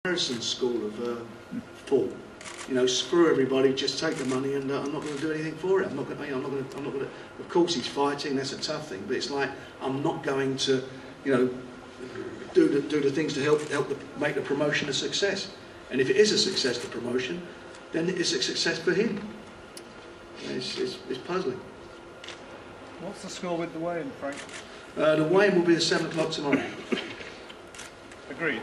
Harrison school of thought. You know, screw everybody, just take the money, and I'm not going to do anything for it. I'm not going to. Of course, he's fighting. That's a tough thing, but it's like I'm not going to, you know, do the things to help make the promotion a success. And if it is a success, the promotion, then it's a success for him. It's puzzling. What's the score with the weigh-in, Frank? The weigh-in will be at 7 o'clock tomorrow. Agreed.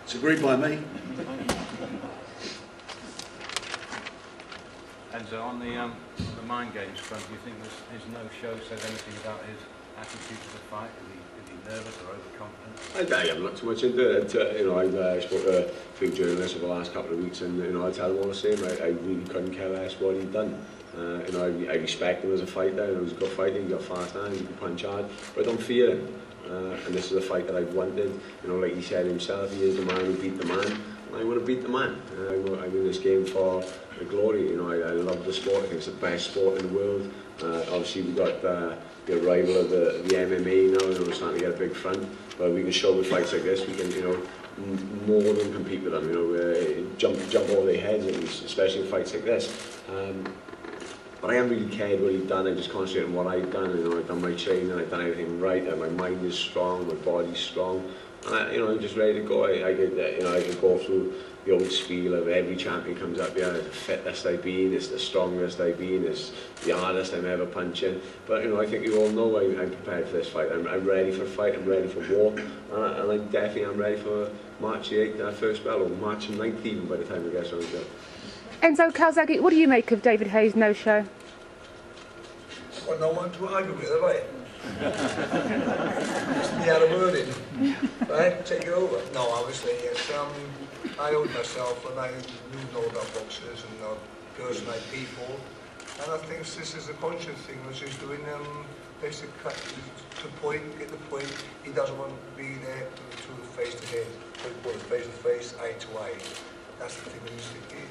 It's agreed by me. And so on the mind games front, do you think his no-show says anything about his attitude to the fight? Is he nervous or overconfident? I haven't looked too much into it. You know, I've spoke to a few journalists over the last couple of weeks, and you know, I tell them all the same. I really couldn't care less what he'd done. You know, I respect him as a fighter. He was a good fighter. He got fast hands. He could punch hard, but I don't fear him. And this is a fight that I've wanted. You know, like he said himself, he is the man who beat the man. I want to beat the man. I'm in this game for the glory. You know, I love the sport. I think it's the best sport in the world. Obviously, we've got the arrival of the MMA now. You know, we're starting to get a big front. But we can show with fights like this, we can, you know, more than compete with them. You know, jump over their heads, especially in fights like this. But I haven't really cared what he'd done. I just concentrated on what I'd done. You know, I've done my training, I've done everything right. My mind is strong, my body's strong. And you know, I'm just ready to go. I could go through the old spiel of every champion comes up here. It's the fittest I've been, it's the strongest I've been, it's the hardest I'm ever punching. But you know, I think you all know I'm prepared for this fight. I'm ready for a fight. I'm ready for war, and I definitely am ready for March the 8th, first bell, or March the 9th even by the time I get around to it. Enzo Calzaghe, what do you make of David Haye's no-show? I've got no one to argue with, have I? Just be out of word in. Right? Take it over. No, obviously, yes. I owned myself and I knew all about boxers and personate people. And I think this is a conscious thing, which is doing basic to point, get the point. He doesn't want to be there to face to head, face to face, eye to eye. That's the thing,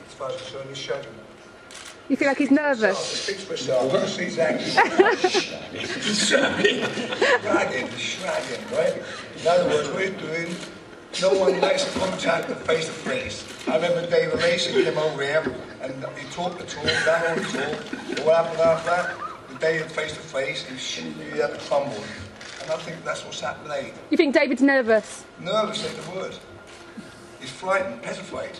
as far as concerned, he's shagging. You feel like he's nervous? Speaks for myself, he's angry. Shagging, right? In other words, what he's doing, no one likes to contact the face to face. I remember David Lacey came over here and he talked the talk, that on the talk. But what happened after that? The day of face to face, he had to crumble. And I think that's what's happening. You think David's nervous? Nervous is the word. He's frightened, petrified.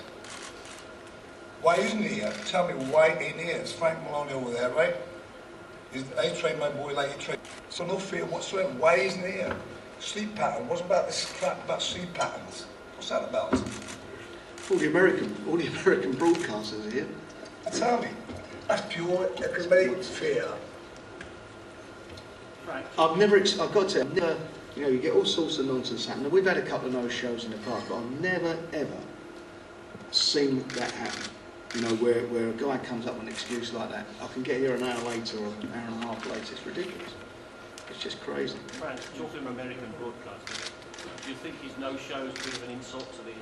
Why isn't he here? Tell me why ain't he here? It's Frank Maloney over there, right? I trained my boy like he trained. So no fear whatsoever. Why isn't he here? Sleep pattern. What's about this crap about sleep patterns? What's that about? All the American broadcasters are here. Tell me. That's pure economic fear. Right. I've got to say, I've never, you know, you get all sorts of nonsense happening. We've had a couple of no shows in the past, but I've never ever seen that happen. You know, where a guy comes up with an excuse like that. I can get here an hour later or an hour and a half later. It's ridiculous. It's just crazy. Frank, talking of American broadcasting, do you think his no-show is a bit of an insult to the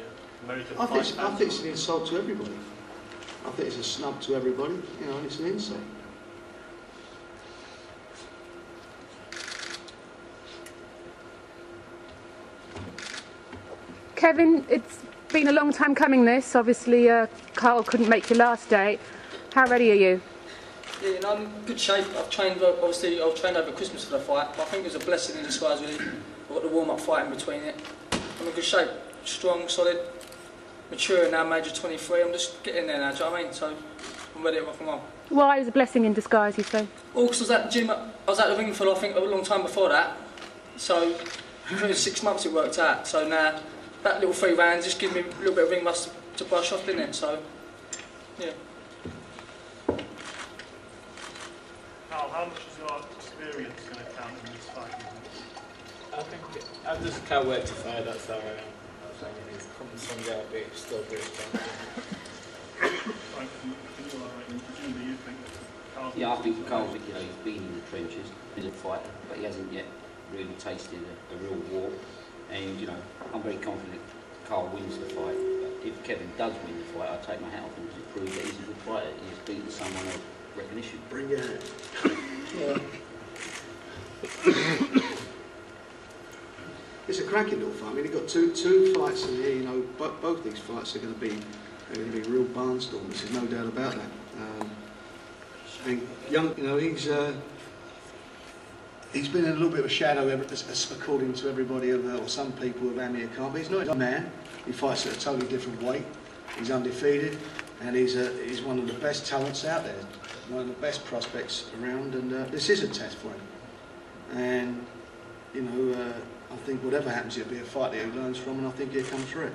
American I think it's an insult to everybody. I think it's a snub to everybody, you know, and it's an insult. Kevin, it's been a long time coming this. Obviously, Carl couldn't make your last date. How ready are you? Yeah, no, I'm in good shape. I've trained over Christmas for the fight, but I think it was a blessing in disguise really. I've got the warm-up fight in between it. I'm in good shape, strong, solid, mature now, major 23. I'm just getting there now, do you know what I mean? So I'm ready to rock and roll. Why is a blessing in disguise, you say? Well, because I was at the gym, I was at the ring for I think a long time before that. So within 6 months it worked out. So now that little 3 rounds just give me a little bit of ring rust to brush off, didn't it? So yeah. Carl, how much is your experience going to count in this fight? I think I just can't wait to fight. That's how I am. He's coming from there, but he's still very strong. Frank, presumably you think Carl's... Yeah, I think Carl's, you know, he's been in the trenches, he's a fighter, but he hasn't yet really tasted a real war. And you know, I'm very confident Carl wins the fight. But if Kevin does win the fight, I'll take my hat off him because it proves that he's a good fighter. He's beaten someone of recognition. Bring it out. Yeah. it's a cracking little fight. I mean, he got two fights in here. You know, both these fights are going to be real barnstormers. There's no doubt about that. And young, you know, he's been in a little bit of a shadow, according to everybody or some people of Amir Khan. But he's not a man. He fights at a totally different weight. He's undefeated, and he's one of the best talents out there, one of the best prospects around. And this is a test for him. And you know, I think whatever happens, it'll be a fight that he learns from, and I think he'll come through it.